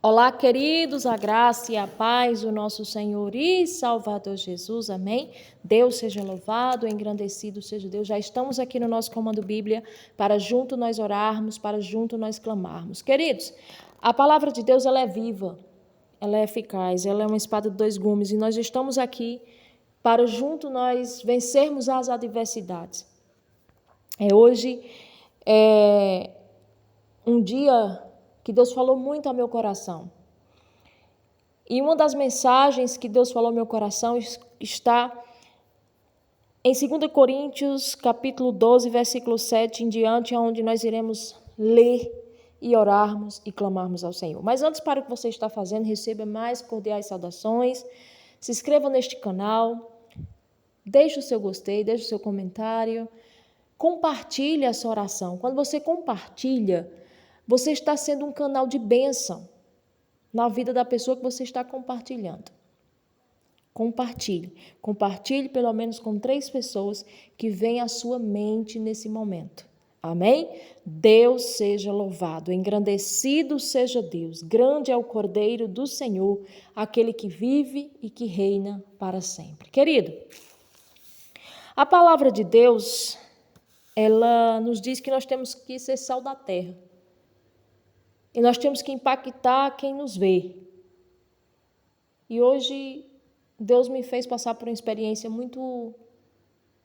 Olá, queridos, a graça e a paz do nosso Senhor e Salvador Jesus, amém? Deus seja louvado, engrandecido seja Deus. Já estamos aqui no nosso Comando Bíblia para junto nós orarmos, para junto nós clamarmos. Queridos, a palavra de Deus ela é viva, ela é eficaz, ela é uma espada de dois gumes e nós estamos aqui para junto nós vencermos as adversidades. Hoje é um dia que Deus falou muito ao meu coração. E uma das mensagens que Deus falou ao meu coração está em 2 Coríntios, capítulo 12, versículo 7 em diante, onde nós iremos ler e orarmos e clamarmos ao Senhor. Mas antes, para o que você está fazendo, receba mais cordiais saudações, se inscreva neste canal, deixe o seu gostei, deixe o seu comentário, compartilhe essa oração. Quando você compartilha, você está sendo um canal de bênção na vida da pessoa que você está compartilhando. Compartilhe pelo menos com 3 pessoas que vêm à sua mente nesse momento. Amém? Deus seja louvado, engrandecido seja Deus. Grande é o Cordeiro do Senhor, aquele que vive e que reina para sempre. Querido, a palavra de Deus, ela nos diz que nós temos que ser sal da terra. E nós temos que impactar quem nos vê. E hoje, Deus me fez passar por uma experiência muito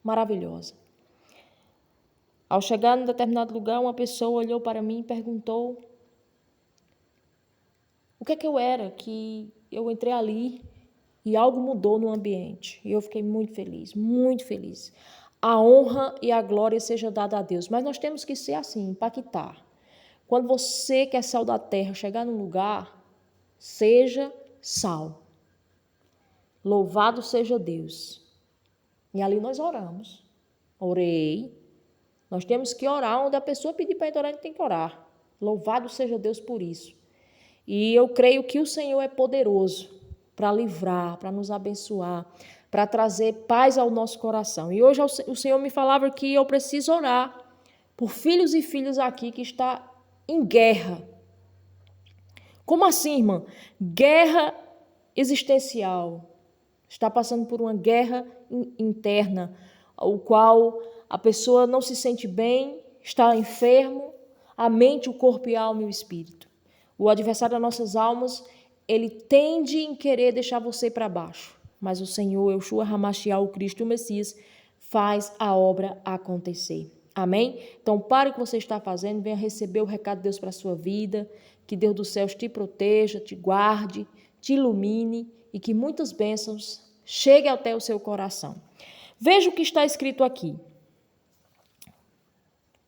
maravilhosa. Ao chegar em determinado lugar, uma pessoa olhou para mim e perguntou o que é que eu era, que eu entrei ali e algo mudou no ambiente. E eu fiquei muito feliz, muito feliz. A honra e a glória seja dada a Deus. Mas nós temos que ser assim, impactar. Quando você que é sal da terra chegar num lugar, seja sal. Louvado seja Deus. E ali nós oramos. Orei. Nós temos que orar onde a pessoa pedir para orar, a gente tem que orar. Louvado seja Deus por isso. E eu creio que o Senhor é poderoso para livrar, para nos abençoar, para trazer paz ao nosso coração. E hoje o Senhor me falava que eu preciso orar por filhos e filhas aqui que está em guerra. Como assim, irmã? Guerra existencial. Está passando por uma guerra interna, o qual a pessoa não se sente bem, está enfermo, a mente, o corpo e a alma e o espírito. O adversário das nossas almas, ele tende em querer deixar você para baixo. Mas o Senhor, Yeshua HaMashiach, o Cristo, o Messias, faz a obra acontecer. Amém? Então, pare o que você está fazendo, venha receber o recado de Deus para a sua vida, que Deus dos céus te proteja, te guarde, te ilumine e que muitas bênçãos cheguem até o seu coração. Veja o que está escrito aqui.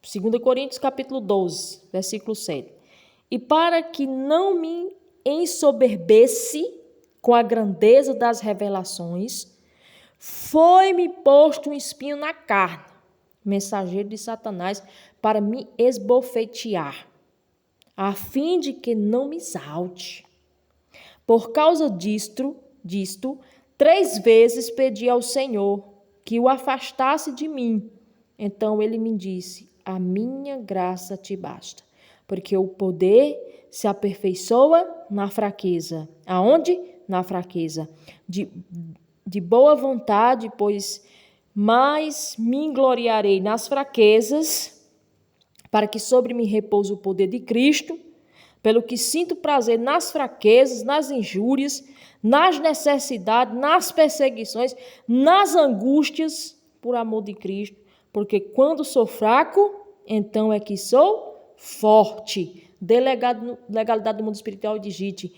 2 Coríntios, capítulo 12, versículo 7. E para que não me ensoberbece com a grandeza das revelações, foi-me posto um espinho na carne, mensageiro de Satanás, para me esbofetear, a fim de que não me exalte. Por causa disto, 3 vezes pedi ao Senhor que o afastasse de mim. Então ele me disse: a minha graça te basta, porque o poder se aperfeiçoa na fraqueza. Aonde? Na fraqueza. De boa vontade, pois mais me gloriarei nas fraquezas, para que sobre mim repouse o poder de Cristo, pelo que sinto prazer nas fraquezas, nas injúrias, nas necessidades, nas perseguições, nas angústias, por amor de Cristo, porque quando sou fraco, então é que sou forte. Legalidade do mundo espiritual digite: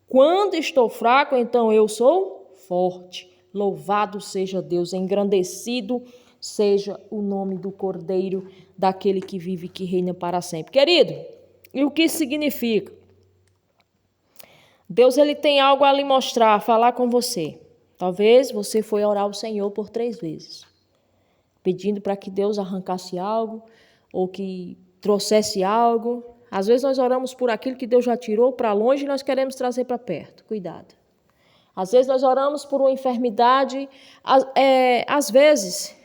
quando estou fraco, então eu sou forte. Louvado seja Deus, engrandecido seja o nome do Cordeiro, daquele que vive e que reina para sempre. Querido, e o que isso significa? Deus ele tem algo a lhe mostrar, a falar com você. Talvez você foi orar ao Senhor por 3 vezes, pedindo para que Deus arrancasse algo, ou que trouxesse algo. Às vezes nós oramos por aquilo que Deus já tirou para longe e nós queremos trazer para perto. Cuidado. Às vezes nós oramos por uma enfermidade, às vezes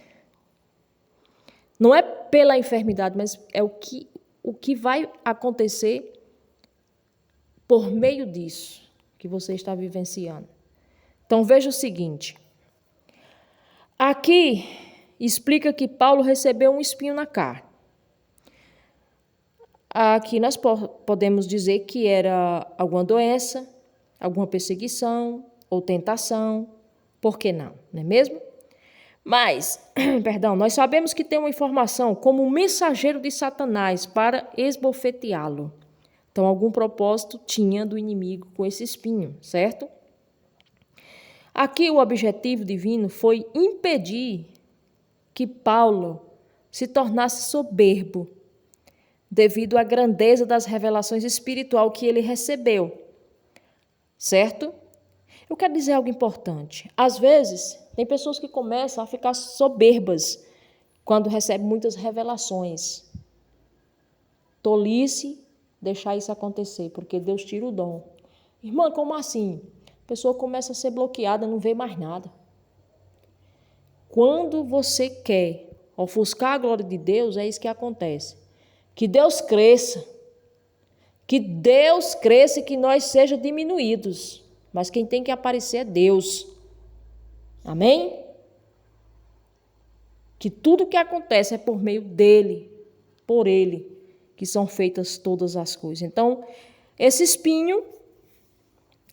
não é pela enfermidade, mas é o que vai acontecer por meio disso que você está vivenciando. Então, veja o seguinte. Aqui explica que Paulo recebeu um espinho na carne. Aqui nós podemos dizer que era alguma doença, alguma perseguição ou tentação. Por que não? Não é mesmo? Mas, nós sabemos que tem uma informação como um mensageiro de Satanás para esbofeteá-lo. Então, algum propósito tinha do inimigo com esse espinho, certo? Aqui o objetivo divino foi impedir que Paulo se tornasse soberbo, devido à grandeza das revelações espirituais que ele recebeu, certo? Eu quero dizer algo importante. Às vezes, tem pessoas que começam a ficar soberbas quando recebem muitas revelações. Tolice deixar isso acontecer, porque Deus tira o dom. Irmã, como assim? A pessoa começa a ser bloqueada, não vê mais nada. Quando você quer ofuscar a glória de Deus, é isso que acontece. Que Deus cresça. Que Deus cresça e que nós sejamos diminuídos. Mas quem tem que aparecer é Deus. Amém? Que tudo que acontece é por meio dele, por ele, que são feitas todas as coisas. Então, esse espinho,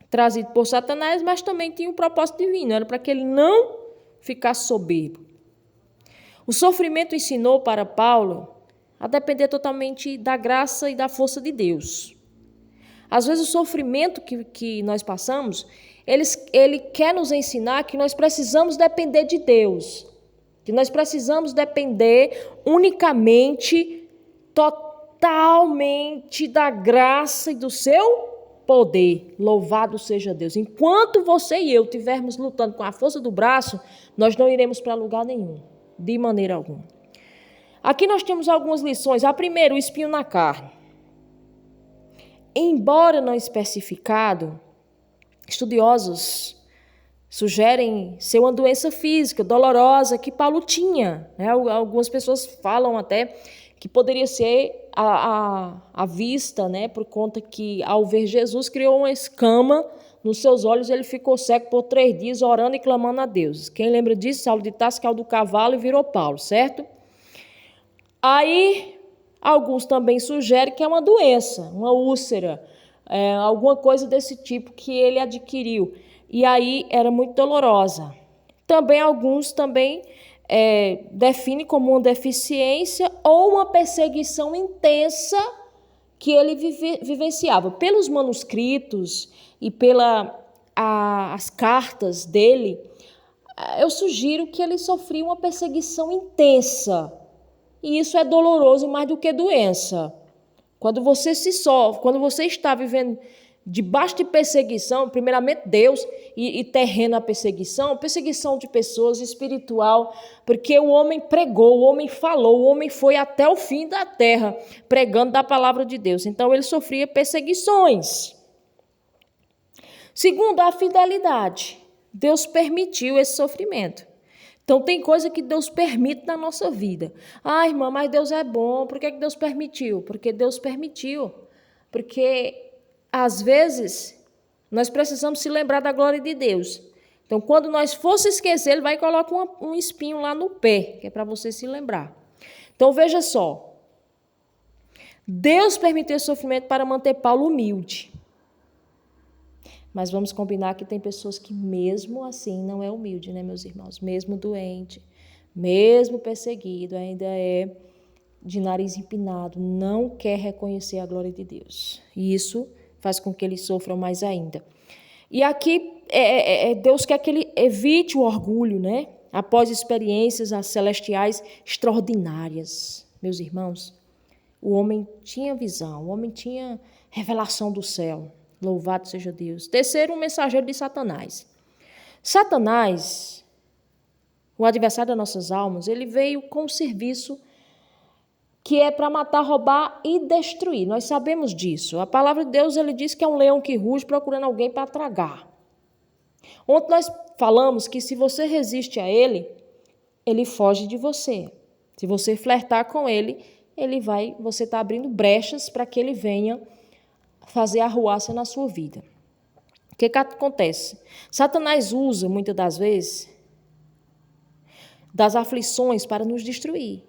trazido por Satanás, mas também tinha um propósito divino, era para que ele não ficasse soberbo. O sofrimento ensinou para Paulo a depender totalmente da graça e da força de Deus. Às vezes o sofrimento que nós passamos, ele quer nos ensinar que nós precisamos depender de Deus, que nós precisamos depender unicamente, totalmente da graça e do seu poder. Louvado seja Deus. Enquanto você e eu estivermos lutando com a força do braço, nós não iremos para lugar nenhum, de maneira alguma. Aqui nós temos algumas lições. A primeira, o espinho na carne. Embora não especificado, estudiosos sugerem ser uma doença física dolorosa que Paulo tinha, né? Algumas pessoas falam até que poderia ser a vista, né? Por conta que, ao ver Jesus, criou uma escama nos seus olhos, ele ficou cego por 3 dias, orando e clamando a Deus. Quem lembra disso? Saulo de Tarso caiu do cavalo e virou Paulo, certo? Aí, alguns também sugerem que é uma doença, uma úlcera, alguma coisa desse tipo que ele adquiriu. E aí era muito dolorosa. Também alguns definem como uma deficiência ou uma perseguição intensa que ele vivenciava. Pelos manuscritos e as cartas dele, eu sugiro que ele sofria uma perseguição intensa. E isso é doloroso mais do que doença. Quando você está vivendo debaixo de perseguição, primeiramente Deus e terrena a perseguição de pessoas, espiritual, porque o homem pregou, o homem falou, o homem foi até o fim da terra pregando da palavra de Deus. Então ele sofria perseguições. Segundo, a fidelidade. Deus permitiu esse sofrimento. Então, tem coisa que Deus permite na nossa vida. Ah, irmã, mas Deus é bom. Por que Deus permitiu? Porque Deus permitiu. Porque, às vezes, nós precisamos se lembrar da glória de Deus. Então, quando nós for esquecer, Ele vai colocar um espinho lá no pé, que é para você se lembrar. Então, veja só. Deus permitiu esse sofrimento para manter Paulo humilde. Mas vamos combinar que tem pessoas que mesmo assim não é humilde, né, meus irmãos? Mesmo doente, mesmo perseguido, ainda é de nariz empinado, não quer reconhecer a glória de Deus. E isso faz com que eles sofram mais ainda. E aqui Deus quer que ele evite o orgulho, né? Após experiências celestiais extraordinárias. Meus irmãos, o homem tinha visão, o homem tinha revelação do céu. Louvado seja Deus. Terceiro, um mensageiro de Satanás. Satanás, o adversário das nossas almas, ele veio com um serviço que é para matar, roubar e destruir. Nós sabemos disso. A palavra de Deus, ele diz que é um leão que ruge procurando alguém para tragar. Ontem nós falamos que se você resiste a ele, ele foge de você. Se você flertar com ele, você está abrindo brechas para que ele venha fazer arruaça na sua vida. O que acontece? Satanás usa, muitas das vezes, das aflições para nos destruir.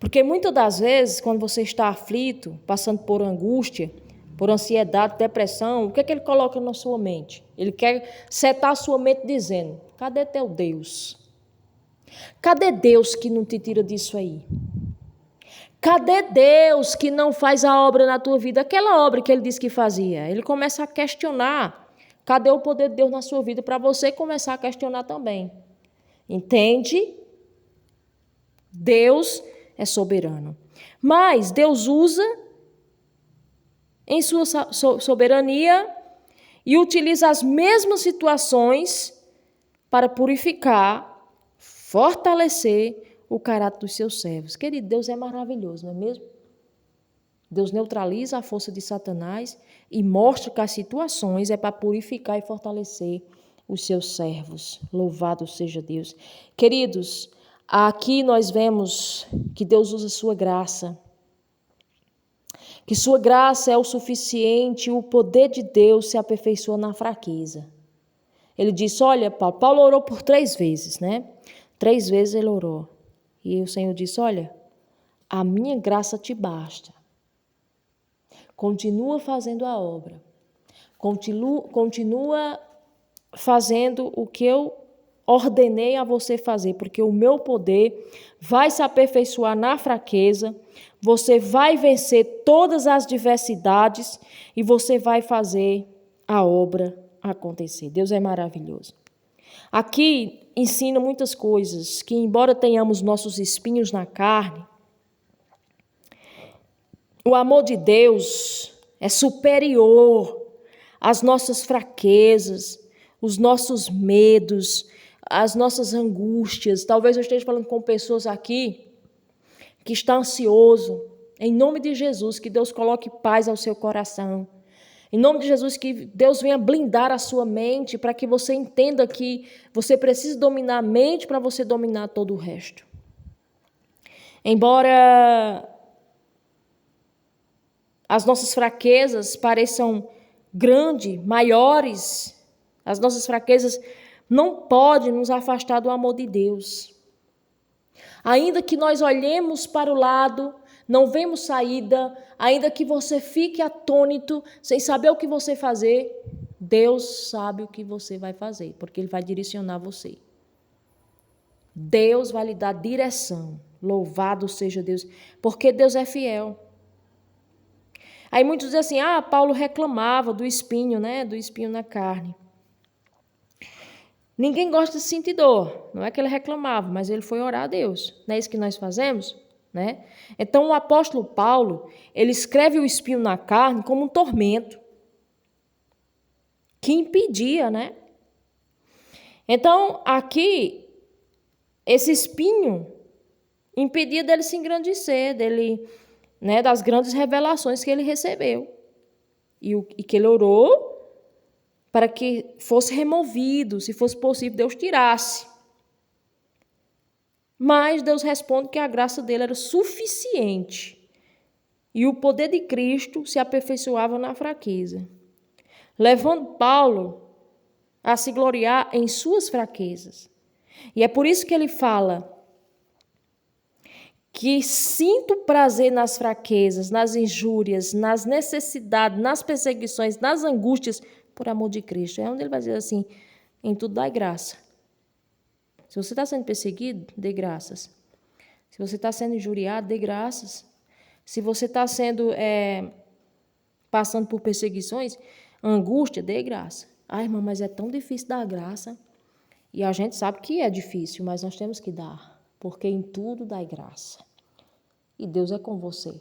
Porque muitas das vezes, quando você está aflito, passando por angústia, por ansiedade, depressão, o que é que ele coloca na sua mente? Ele quer setar a sua mente dizendo: cadê teu Deus? Cadê Deus que não te tira disso aí? Cadê Deus que não faz a obra na tua vida? Aquela obra que ele disse que fazia. Ele começa a questionar. Cadê o poder de Deus na sua vida? Para você começar a questionar também. Entende? Deus é soberano. Mas Deus usa em sua soberania e utiliza as mesmas situações para purificar, fortalecer o caráter dos seus servos. Querido, Deus é maravilhoso, não é mesmo? Deus neutraliza a força de Satanás e mostra que as situações é para purificar e fortalecer os seus servos. Louvado seja Deus. Queridos, aqui nós vemos que Deus usa sua graça. Que sua graça é o suficiente, o poder de Deus se aperfeiçoa na fraqueza. Ele disse, olha, Paulo orou por 3 vezes, né? 3 vezes ele orou. E o Senhor disse, olha, a minha graça te basta. Continua fazendo a obra. Continua fazendo o que eu ordenei a você fazer, porque o meu poder vai se aperfeiçoar na fraqueza, você vai vencer todas as diversidades e você vai fazer a obra acontecer. Deus é maravilhoso. Aqui ensina muitas coisas, que embora tenhamos nossos espinhos na carne, o amor de Deus é superior às nossas fraquezas, os nossos medos, as nossas angústias. Talvez eu esteja falando com pessoas aqui que estão ansioso. Em nome de Jesus, que Deus coloque paz ao seu coração. Em nome de Jesus, que Deus venha blindar a sua mente para que você entenda que você precisa dominar a mente para você dominar todo o resto. Embora as nossas fraquezas pareçam grandes, maiores, as nossas fraquezas não podem nos afastar do amor de Deus. Ainda que nós olhemos para o lado, não vemos saída, ainda que você fique atônito, sem saber o que você fazer, Deus sabe o que você vai fazer, porque Ele vai direcionar você. Deus vai lhe dar direção. Louvado seja Deus, porque Deus é fiel. Aí muitos dizem assim, Paulo reclamava do espinho, né? Do espinho na carne. Ninguém gosta de sentir dor. Não é que ele reclamava, mas ele foi orar a Deus. Não é isso que nós fazemos? Né? Então o apóstolo Paulo, ele escreve o espinho na carne como um tormento que impedia, né? Então aqui, esse espinho impedia dele se engrandecer, dele, né, das grandes revelações que ele recebeu. E que ele orou para que fosse removido, se fosse possível, Deus tirasse. Mas Deus responde que a graça dele era suficiente. E o poder de Cristo se aperfeiçoava na fraqueza, levando Paulo a se gloriar em suas fraquezas. E é por isso que ele fala que sinto prazer nas fraquezas, nas injúrias, nas necessidades, nas perseguições, nas angústias, por amor de Cristo. É onde ele vai dizer assim, em tudo dai graça. Se você está sendo perseguido, dê graças. Se você está sendo injuriado, dê graças. Se você está sendo, passando por perseguições, angústia, dê graça. Irmã, mas é tão difícil dar graça. E a gente sabe que é difícil, mas nós temos que dar. Porque em tudo dai graça. E Deus é com você.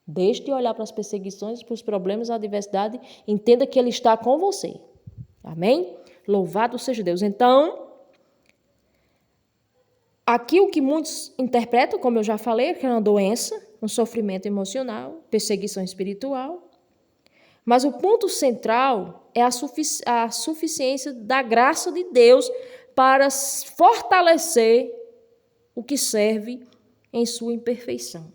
Deixe de olhar para as perseguições, para os problemas, a adversidade. Entenda que Ele está com você. Amém? Louvado seja Deus. Então, aqui o que muitos interpretam, como eu já falei, que é uma doença, um sofrimento emocional, perseguição espiritual. Mas o ponto central é a suficiência da graça de Deus para fortalecer o que serve em sua imperfeição.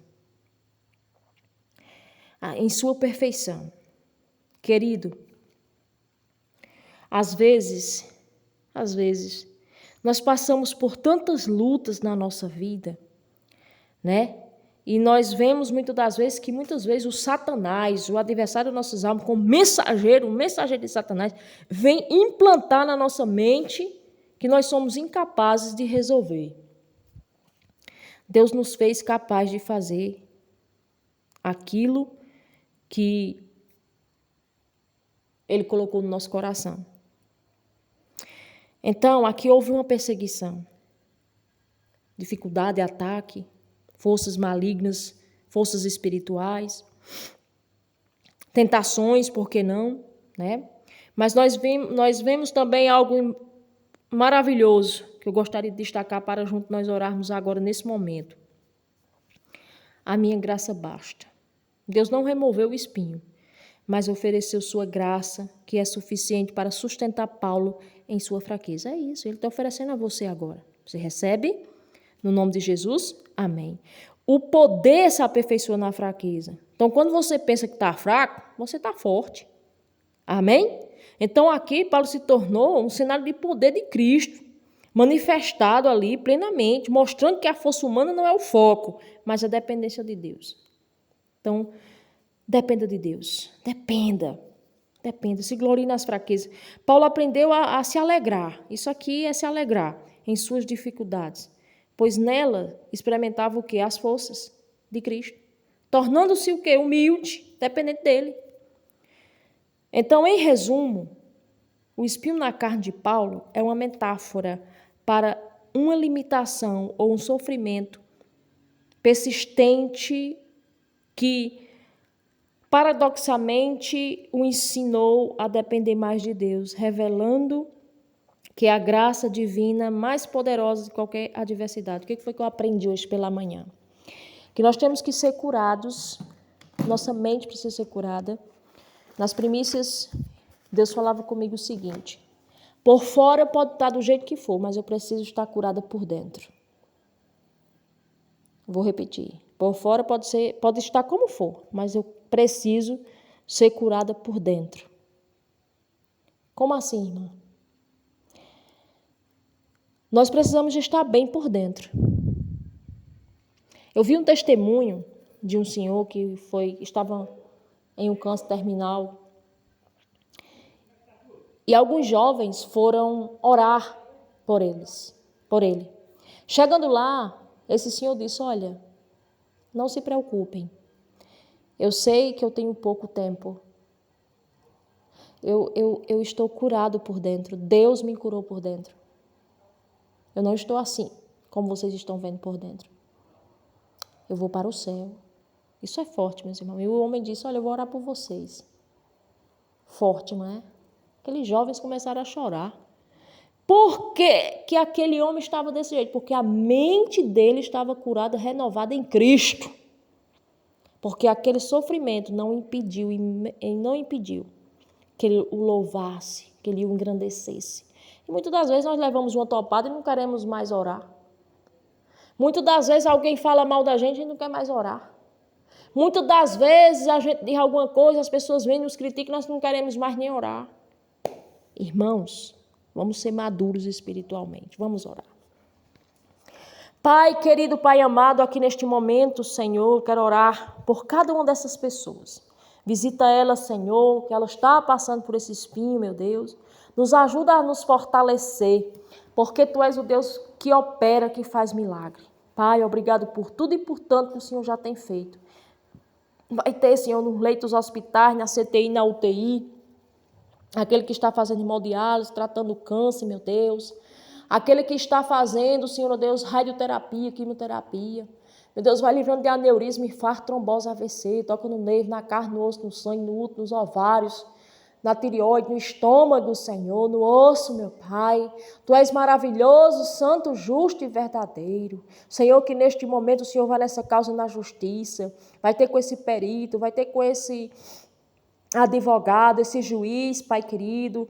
em sua perfeição. Querido, às vezes, nós passamos por tantas lutas na nossa vida, né? E nós vemos muitas vezes o Satanás, o adversário das nossas almas, como mensageiro, um mensageiro de Satanás, vem implantar na nossa mente que nós somos incapazes de resolver. Deus nos fez capaz de fazer aquilo que Ele colocou no nosso coração. Então, aqui houve uma perseguição, dificuldade, ataque, forças malignas, forças espirituais, tentações, por que não, né? Mas nós vemos também algo maravilhoso que eu gostaria de destacar para junto nós orarmos agora nesse momento. A minha graça basta. Deus não removeu o espinho, mas ofereceu sua graça, que é suficiente para sustentar Paulo em sua fraqueza. É isso, ele está oferecendo a você agora. Você recebe? No nome de Jesus? Amém. O poder se aperfeiçoa na fraqueza. Então, quando você pensa que está fraco, você está forte. Amém? Então, aqui, Paulo se tornou um cenário de poder de Cristo, manifestado ali plenamente, mostrando que a força humana não é o foco, mas a dependência de Deus. Então, dependa de Deus. Dependa, se glorie nas fraquezas. Paulo aprendeu a se alegrar. Isso aqui é se alegrar em suas dificuldades, pois nela experimentava o quê? As forças de Cristo, tornando-se o quê? Humilde, dependente dele. Então, em resumo, o espinho na carne de Paulo é uma metáfora para uma limitação ou um sofrimento persistente que, paradoxalmente, o ensinou a depender mais de Deus, revelando que a graça divina é mais poderosa de qualquer adversidade. O que foi que eu aprendi hoje pela manhã? Que nós temos que ser curados, nossa mente precisa ser curada. Nas primícias, Deus falava comigo o seguinte: por fora pode estar do jeito que for, mas eu preciso estar curada por dentro. Vou repetir. Por fora pode estar como for, mas eu preciso ser curada por dentro. Como assim, irmã? Nós precisamos de estar bem por dentro. Eu vi um testemunho de um senhor que estava em um câncer terminal. E alguns jovens foram orar por ele. Chegando lá, esse senhor disse: olha, não se preocupem. Eu sei que eu tenho pouco tempo. Eu estou curado por dentro. Deus me curou por dentro. Eu não estou assim, como vocês estão vendo por dentro. Eu vou para o céu. Isso é forte, meus irmãos. E o homem disse: olha, eu vou orar por vocês. Forte, não é? Aqueles jovens começaram a chorar. Por que aquele homem estava desse jeito? Porque a mente dele estava curada, renovada em Cristo. Porque aquele sofrimento não impediu que ele o louvasse, que ele o engrandecesse. E muitas das vezes nós levamos uma topada e não queremos mais orar. Muitas das vezes alguém fala mal da gente e não quer mais orar. Muitas das vezes a gente diz alguma coisa, as pessoas vêm e nos criticam e nós não queremos mais nem orar. Irmãos, vamos ser maduros espiritualmente. Vamos orar. Pai, querido Pai amado, aqui neste momento, Senhor, eu quero orar por cada uma dessas pessoas. Visita ela, Senhor, que ela está passando por esse espinho, meu Deus. Nos ajuda a nos fortalecer, porque Tu és o Deus que opera, que faz milagre. Pai, obrigado por tudo e por tanto que o Senhor já tem feito. Vai ter, Senhor, nos leitos dos hospitais, na CTI, na UTI, aquele que está fazendo hemodiálise, tratando câncer, meu Deus. Aquele que está fazendo, Senhor Deus, radioterapia, quimioterapia. Meu Deus, vai livrando de aneurisma, infarto, trombose, AVC. Toca no nervo, na carne, no osso, no sangue, no útero, nos ovários, na tireoide, no estômago, Senhor, no osso, meu Pai. Tu és maravilhoso, santo, justo e verdadeiro. Senhor, que neste momento o Senhor vai nessa causa na justiça. Vai ter com esse perito, vai ter com esse advogado, esse juiz, Pai querido.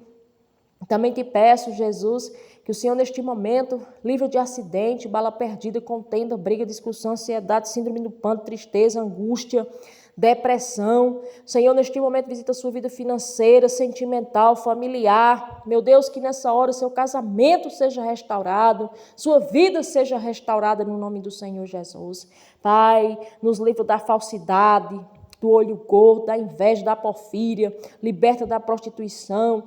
Também te peço, Jesus, que o Senhor neste momento livre de acidente, bala perdida, contenda, briga, discussão, ansiedade, síndrome do pânico, tristeza, angústia, depressão. Senhor, neste momento visita a sua vida financeira, sentimental, familiar. Meu Deus, que nessa hora seu casamento seja restaurado, sua vida seja restaurada no nome do Senhor Jesus. Pai, nos livra da falsidade, do olho gordo, da inveja, da porfíria, liberta da prostituição,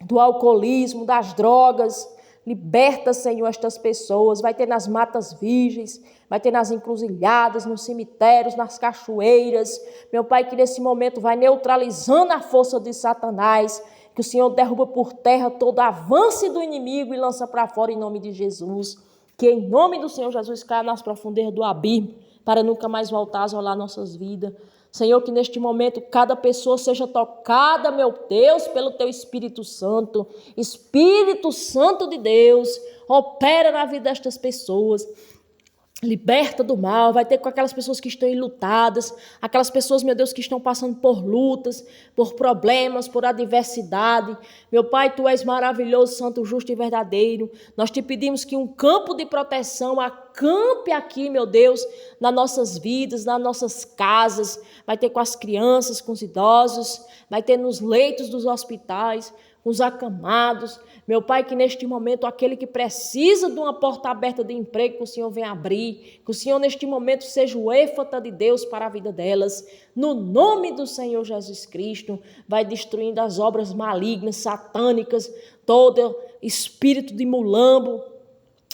do alcoolismo, das drogas. Liberta, Senhor, estas pessoas. Vai ter nas matas virgens, vai ter nas encruzilhadas, nos cemitérios, nas cachoeiras. Meu Pai, que nesse momento vai neutralizando a força de Satanás, que o Senhor derruba por terra todo avanço do inimigo e lança para fora em nome de Jesus. Que em nome do Senhor Jesus caia nas profundezas do abismo, para nunca mais voltar a asolar nossas vidas. Senhor, que neste momento cada pessoa seja tocada, meu Deus, pelo Teu Espírito Santo. Espírito Santo de Deus, opera na vida destas pessoas. Liberta do mal, vai ter com aquelas pessoas que estão enlutadas, aquelas pessoas, meu Deus, que estão passando por lutas, por problemas, por adversidade. Meu Pai, Tu és maravilhoso, santo, justo e verdadeiro. Nós Te pedimos que um campo de proteção acampe aqui, meu Deus, nas nossas vidas, nas nossas casas. Vai ter com as crianças, com os idosos, vai ter nos leitos dos hospitais, com os acamados. Meu Pai, que neste momento aquele que precisa de uma porta aberta de emprego, que o Senhor venha abrir, que o Senhor neste momento seja o éfata de Deus para a vida delas. No nome do Senhor Jesus Cristo, vai destruindo as obras malignas, satânicas, todo espírito de mulambo,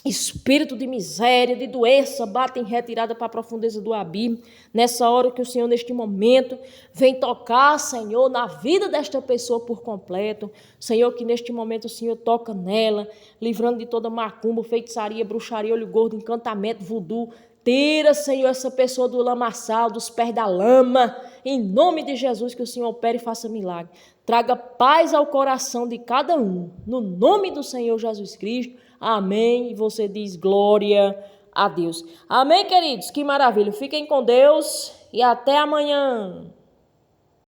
espírito de miséria, de doença, bate em retirada para a profundeza do abismo. Nessa hora que o Senhor, neste momento, vem tocar, Senhor, na vida desta pessoa por completo. Senhor, que neste momento o Senhor toca nela, livrando de toda macumba, feitiçaria, bruxaria, olho gordo, encantamento, voodoo. Tira, Senhor, essa pessoa do lamaçal, dos pés da lama. Em nome de Jesus, que o Senhor opere e faça milagre. Traga paz ao coração de cada um. No nome do Senhor Jesus Cristo. Amém. E você diz glória a Deus. Amém, queridos? Que maravilha. Fiquem com Deus e até amanhã.